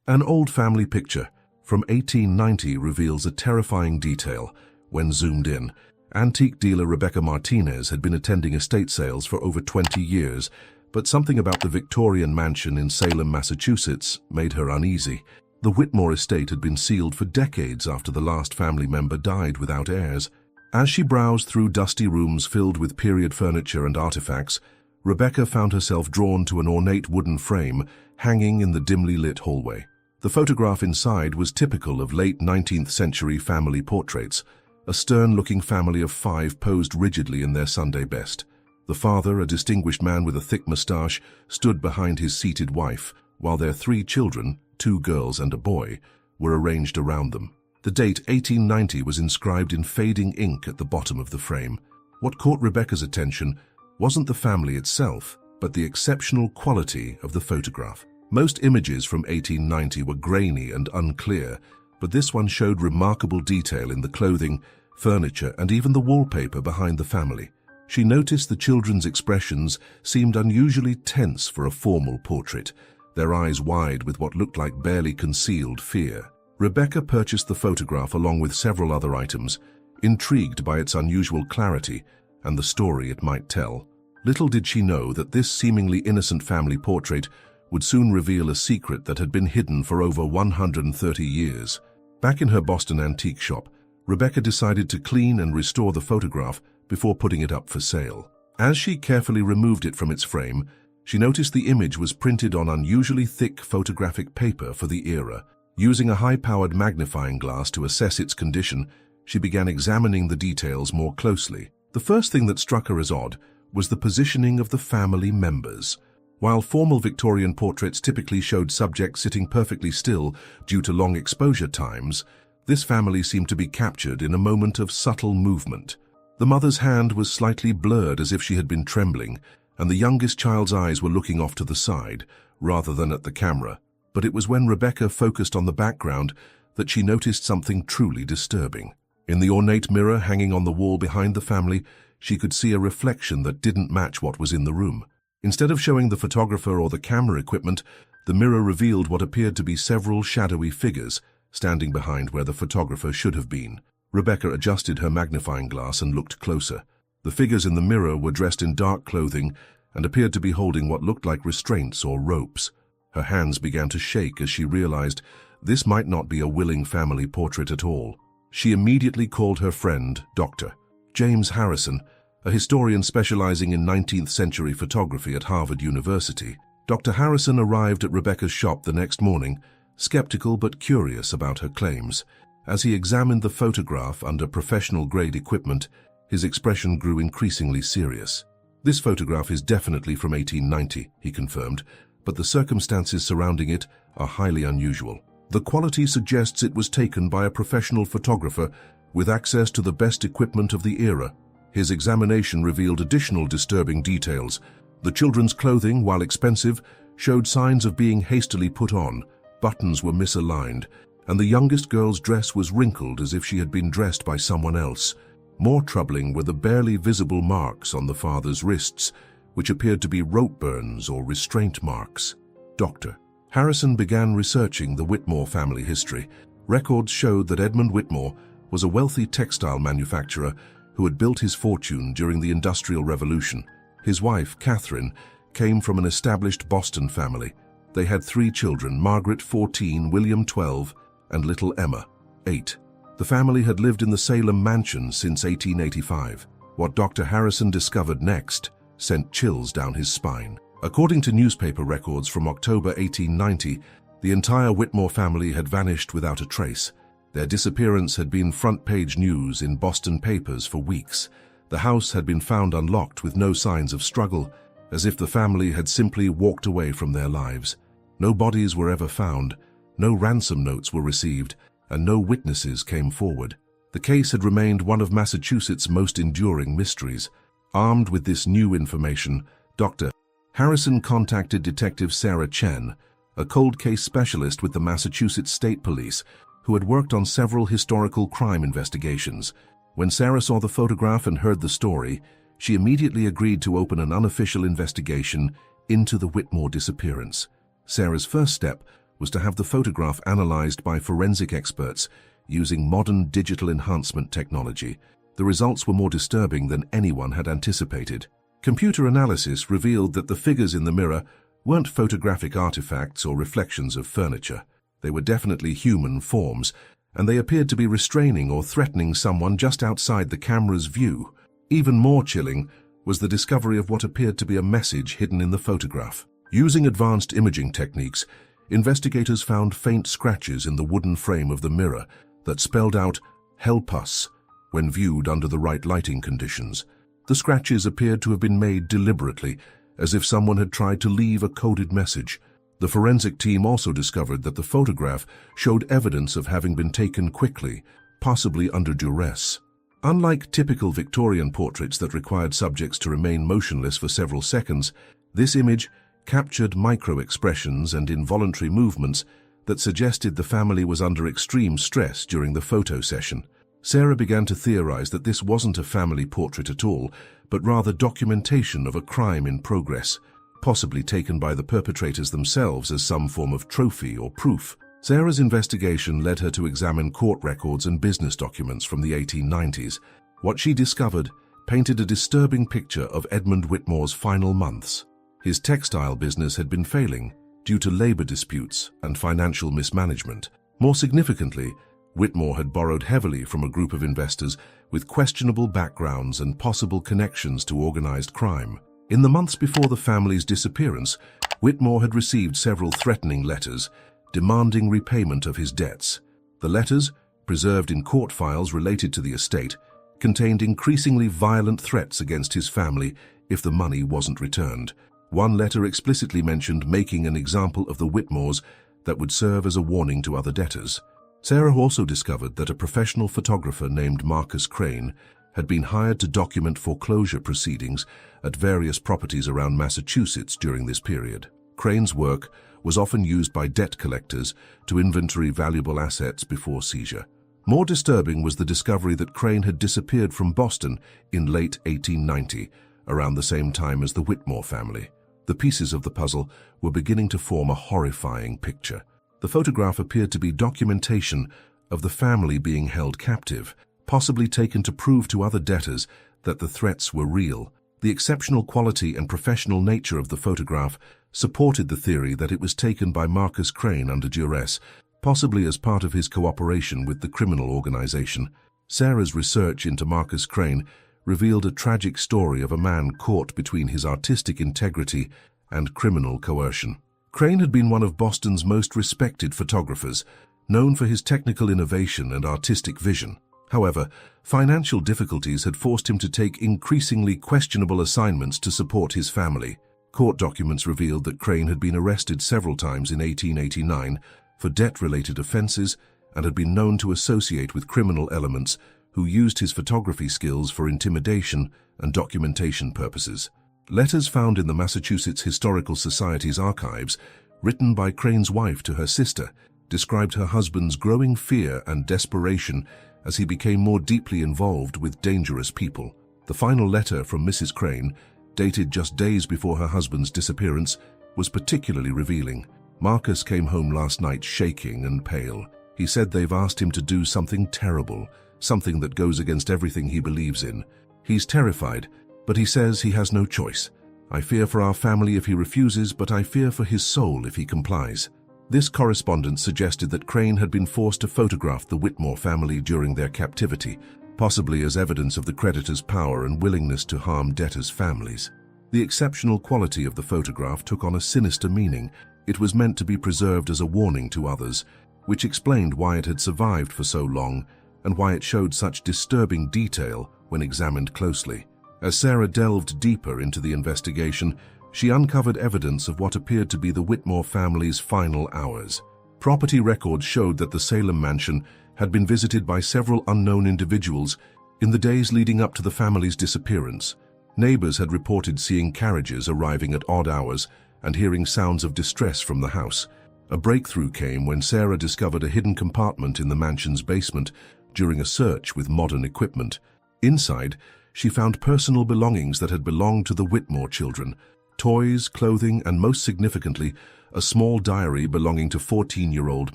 An old family picture from 1890 reveals a terrifying detail. When zoomed in, antique dealer Rebecca Martinez had been attending estate sales for over 20 years, but something about the Victorian mansion in Salem, Massachusetts made her uneasy. The Whitmore estate had been sealed for decades after the last family member died without heirs. As she browsed through dusty rooms filled with period furniture and artifacts, Rebecca found herself drawn to an ornate wooden frame hanging in the dimly lit hallway. The photograph inside was typical of late 19th century family portraits. A stern-looking family of 5 posed rigidly in their Sunday best. The father, a distinguished man with a thick moustache, stood behind his seated wife, while their 3 children, 2 girls and a boy, were arranged around them. The date 1890 was inscribed in fading ink at the bottom of the frame. What caught Rebecca's attention wasn't the family itself, but the exceptional quality of the photograph. Most images from 1890 were grainy and unclear, but this one showed remarkable detail in the clothing, furniture, and even the wallpaper behind the family. She noticed the children's expressions seemed unusually tense for a formal portrait, their eyes wide with what looked like barely concealed fear. Rebecca purchased the photograph along with several other items, intrigued by its unusual clarity and the story it might tell. Little did she know that this seemingly innocent family portrait would soon reveal a secret that had been hidden for over 130 years. Back in her Boston antique shop, Rebecca decided to clean and restore the photograph before putting it up for sale. As she carefully removed it from its frame, she noticed the image was printed on unusually thick photographic paper for the era. Using a high-powered magnifying glass to assess its condition, she began examining the details more closely. The first thing that struck her as odd was the positioning of the family members. While formal Victorian portraits typically showed subjects sitting perfectly still due to long exposure times, this family seemed to be captured in a moment of subtle movement. The mother's hand was slightly blurred as if she had been trembling, and the youngest child's eyes were looking off to the side, rather than at the camera. But it was when Rebecca focused on the background that she noticed something truly disturbing. In the ornate mirror hanging on the wall behind the family, she could see a reflection that didn't match what was in the room. Instead of showing the photographer or the camera equipment, the mirror revealed what appeared to be several shadowy figures standing behind where the photographer should have been. Rebecca adjusted her magnifying glass and looked closer. The figures in the mirror were dressed in dark clothing and appeared to be holding what looked like restraints or ropes. Her hands began to shake as she realized this might not be a willing family portrait at all. She immediately called her friend, Dr. James Harrison, a historian specializing in 19th century photography at Harvard University. Dr. Harrison arrived at Rebecca's shop the next morning, skeptical but curious about her claims. As he examined the photograph under professional-grade equipment, his expression grew increasingly serious. "This photograph is definitely from 1890, he confirmed, but the circumstances surrounding it are highly unusual. The quality suggests it was taken by a professional photographer with access to the best equipment of the era." His examination revealed additional disturbing details. The children's clothing, while expensive, showed signs of being hastily put on. Buttons were misaligned, and the youngest girl's dress was wrinkled as if she had been dressed by someone else. More troubling were the barely visible marks on the father's wrists, which appeared to be rope burns or restraint marks. Dr. Harrison began researching the Whitmore family history. Records showed that Edmund Whitmore was a wealthy textile manufacturer who had built his fortune during the Industrial Revolution. His wife, Catherine, came from an established Boston family. They had 3 children, Margaret, 14, William, 12, and little Emma, 8. The family had lived in the Salem mansion since 1885. What Dr. Harrison discovered next sent chills down his spine. According to newspaper records from October 1890, the entire Whitmore family had vanished without a trace. Their disappearance had been front-page news in Boston papers for weeks. The house had been found unlocked with no signs of struggle, as if the family had simply walked away from their lives. No bodies were ever found, no ransom notes were received, and no witnesses came forward. The case had remained one of Massachusetts' most enduring mysteries. Armed with this new information, Dr. Harrison contacted Detective Sarah Chen, a cold case specialist with the Massachusetts State Police, who had worked on several historical crime investigations. When Sarah saw the photograph and heard the story, she immediately agreed to open an unofficial investigation into the Whitmore disappearance. Sarah's first step was to have the photograph analyzed by forensic experts using modern digital enhancement technology. The results were more disturbing than anyone had anticipated. Computer analysis revealed that the figures in the mirror weren't photographic artifacts or reflections of furniture. They were definitely human forms, and they appeared to be restraining or threatening someone just outside the camera's view. Even more chilling was the discovery of what appeared to be a message hidden in the photograph. Using advanced imaging techniques, investigators found faint scratches in the wooden frame of the mirror that spelled out "Help us" when viewed under the right lighting conditions. The scratches appeared to have been made deliberately, as if someone had tried to leave a coded message. The forensic team also discovered that the photograph showed evidence of having been taken quickly, possibly under duress. Unlike typical Victorian portraits that required subjects to remain motionless for several seconds, this image captured micro-expressions and involuntary movements that suggested the family was under extreme stress during the photo session. Sarah began to theorize that this wasn't a family portrait at all, but rather documentation of a crime in progress, possibly taken by the perpetrators themselves as some form of trophy or proof. Sarah's investigation led her to examine court records and business documents from the 1890s. What she discovered painted a disturbing picture of Edmund Whitmore's final months. His textile business had been failing due to labor disputes and financial mismanagement. More significantly, Whitmore had borrowed heavily from a group of investors with questionable backgrounds and possible connections to organized crime. In the months before the family's disappearance, Whitmore had received several threatening letters demanding repayment of his debts. The letters, preserved in court files related to the estate, contained increasingly violent threats against his family if the money wasn't returned. One letter explicitly mentioned making an example of the Whitmores that would serve as a warning to other debtors. Sarah also discovered that a professional photographer named Marcus Crane had been hired to document foreclosure proceedings at various properties around Massachusetts during this period. Crane's work was often used by debt collectors to inventory valuable assets before seizure. More disturbing was the discovery that Crane had disappeared from Boston in late 1890, around the same time as the Whitmore family. The pieces of the puzzle were beginning to form a horrifying picture. The photograph appeared to be documentation of the family being held captive, possibly taken to prove to other debtors that the threats were real. The exceptional quality and professional nature of the photograph supported the theory that it was taken by Marcus Crane under duress, possibly as part of his cooperation with the criminal organization. Sarah's research into Marcus Crane revealed a tragic story of a man caught between his artistic integrity and criminal coercion. Crane had been one of Boston's most respected photographers, known for his technical innovation and artistic vision. However, financial difficulties had forced him to take increasingly questionable assignments to support his family. Court documents revealed that Crane had been arrested several times in 1889 for debt-related offenses and had been known to associate with criminal elements who used his photography skills for intimidation and documentation purposes. Letters found in the Massachusetts Historical Society's archives, written by Crane's wife to her sister, described her husband's growing fear and desperation as he became more deeply involved with dangerous people. The final letter from Mrs. Crane, dated just days before her husband's disappearance, was particularly revealing. Marcus came home last night shaking and pale. He said they've asked him to do something terrible, something that goes against everything he believes in. He's terrified, but he says he has no choice. I fear for our family if he refuses, but I fear for his soul if he complies. This correspondence suggested that Crane had been forced to photograph the Whitmore family during their captivity, possibly as evidence of the creditor's power and willingness to harm debtors' families. The exceptional quality of the photograph took on a sinister meaning. It was meant to be preserved as a warning to others, which explained why it had survived for so long and why it showed such disturbing detail when examined closely. As Sarah delved deeper into the investigation, she uncovered evidence of what appeared to be the Whitmore family's final hours. Property records showed that the Salem mansion had been visited by several unknown individuals in the days leading up to the family's disappearance. Neighbors had reported seeing carriages arriving at odd hours and hearing sounds of distress from the house. A breakthrough came when Sarah discovered a hidden compartment in the mansion's basement during a search with modern equipment. Inside, she found personal belongings that had belonged to the Whitmore children: toys, clothing, and most significantly, a small diary belonging to 14-year-old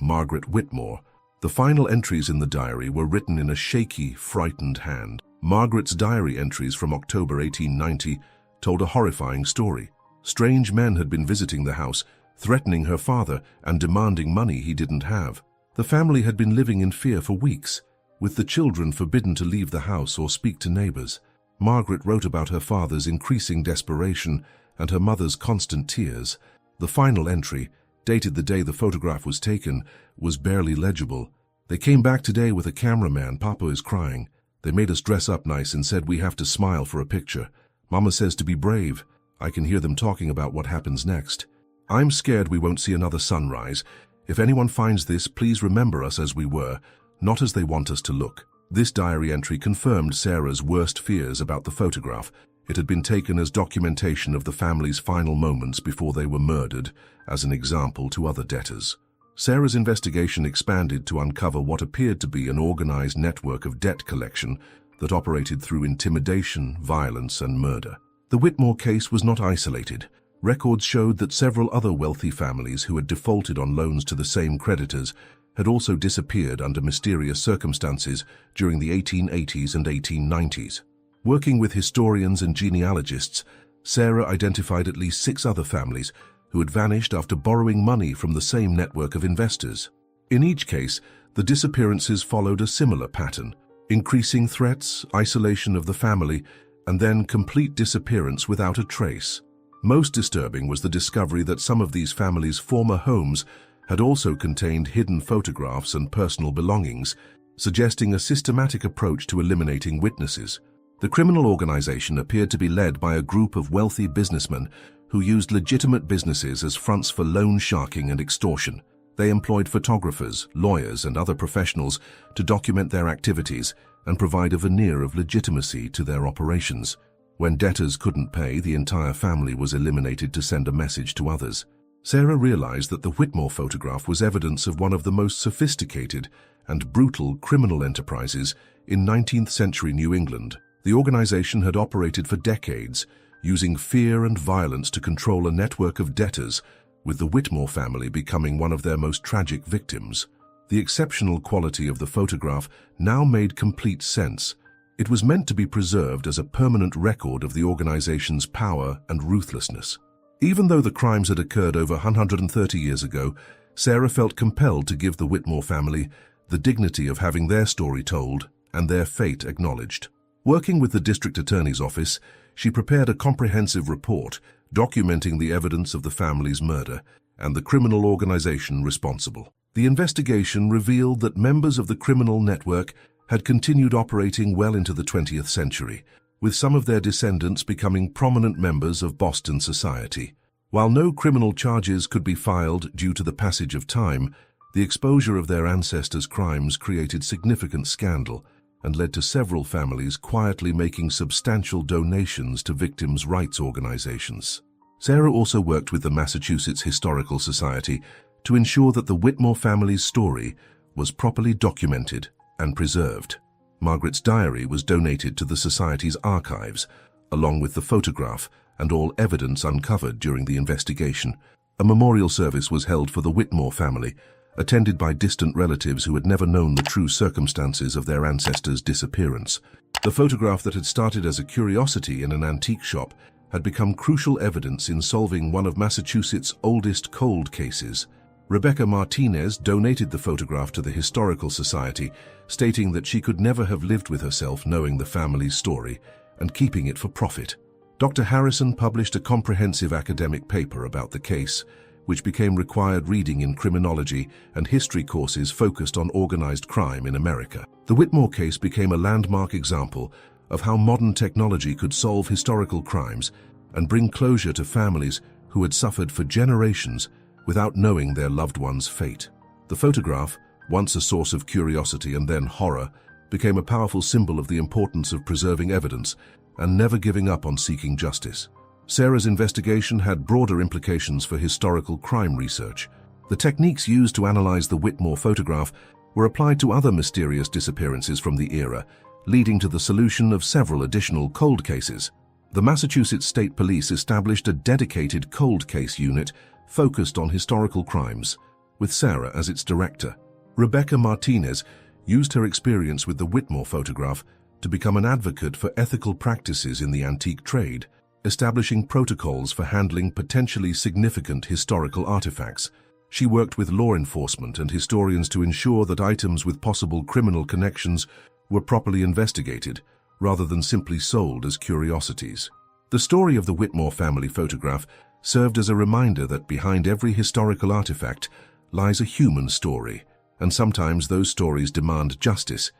Margaret Whitmore. The final entries in the diary were written in a shaky, frightened hand. Margaret's diary entries from October 1890 told a horrifying story. Strange men had been visiting the house, threatening her father and demanding money he didn't have. The family had been living in fear for weeks, with the children forbidden to leave the house or speak to neighbors. Margaret wrote about her father's increasing desperation and her mother's constant tears. The final entry, dated the day the photograph was taken, was barely legible. "They came back today with a cameraman. Papa is crying. They made us dress up nice and said we have to smile for a picture. Mama says to be brave." I can hear them talking about what happens next. "I'm scared we won't see another sunrise. If anyone finds this, please remember us as we were, not as they want us to look." This diary entry confirmed Sarah's worst fears about the photograph. It had been taken as documentation of the family's final moments before they were murdered, as an example to other debtors. Sarah's investigation expanded to uncover what appeared to be an organized network of debt collection that operated through intimidation, violence, and murder. The Whitmore case was not isolated. Records showed that several other wealthy families who had defaulted on loans to the same creditors had also disappeared under mysterious circumstances during the 1880s and 1890s. Working with historians and genealogists, Sarah identified at least 6 other families who had vanished after borrowing money from the same network of investors. In each case, the disappearances followed a similar pattern: increasing threats, isolation of the family, and then complete disappearance without a trace. Most disturbing was the discovery that some of these families' former homes had also contained hidden photographs and personal belongings, suggesting a systematic approach to eliminating witnesses. The criminal organization appeared to be led by a group of wealthy businessmen who used legitimate businesses as fronts for loan sharking and extortion. They employed photographers, lawyers, and other professionals to document their activities and provide a veneer of legitimacy to their operations. When debtors couldn't pay, the entire family was eliminated to send a message to others. Sarah realized that the Whitmore photograph was evidence of one of the most sophisticated and brutal criminal enterprises in 19th century New England. The organization had operated for decades, using fear and violence to control a network of debtors, with the Whitmore family becoming one of their most tragic victims. The exceptional quality of the photograph now made complete sense. It was meant to be preserved as a permanent record of the organization's power and ruthlessness. Even though the crimes had occurred over 130 years ago, Sarah felt compelled to give the Whitmore family the dignity of having their story told and their fate acknowledged. Working with the district attorney's office, she prepared a comprehensive report documenting the evidence of the family's murder and the criminal organization responsible. The investigation revealed that members of the criminal network had continued operating well into the 20th century, with some of their descendants becoming prominent members of Boston society. While no criminal charges could be filed due to the passage of time, the exposure of their ancestors' crimes created significant scandal and led to several families quietly making substantial donations to victims' rights organizations. Sarah also worked with the Massachusetts Historical Society to ensure that the Whitmore family's story was properly documented and preserved. Margaret's diary was donated to the Society's archives, along with the photograph and all evidence uncovered during the investigation. A memorial service was held for the Whitmore family, attended by distant relatives who had never known the true circumstances of their ancestors' disappearance. The photograph that had started as a curiosity in an antique shop had become crucial evidence in solving one of Massachusetts' oldest cold cases. Rebecca Martinez donated the photograph to the Historical Society, stating that she could never have lived with herself knowing the family's story and keeping it for profit. Dr. Harrison published a comprehensive academic paper about the case, which became required reading in criminology and history courses focused on organized crime in America. The Whitmore case became a landmark example of how modern technology could solve historical crimes and bring closure to families who had suffered for generations without knowing their loved one's fate. The photograph, once a source of curiosity and then horror, became a powerful symbol of the importance of preserving evidence and never giving up on seeking justice. Sarah's investigation had broader implications for historical crime research. The techniques used to analyze the Whitmore photograph were applied to other mysterious disappearances from the era, leading to the solution of several additional cold cases. The Massachusetts State Police established a dedicated cold case unit focused on historical crimes, with Sarah as its director. Rebecca Martinez used her experience with the Whitmore photograph to become an advocate for ethical practices in the antique trade, establishing protocols for handling potentially significant historical artifacts. She worked with law enforcement and historians to ensure that items with possible criminal connections were properly investigated, rather than simply sold as curiosities. The story of the Whitmore family photograph served as a reminder that behind every historical artifact lies a human story, and sometimes those stories demand justice,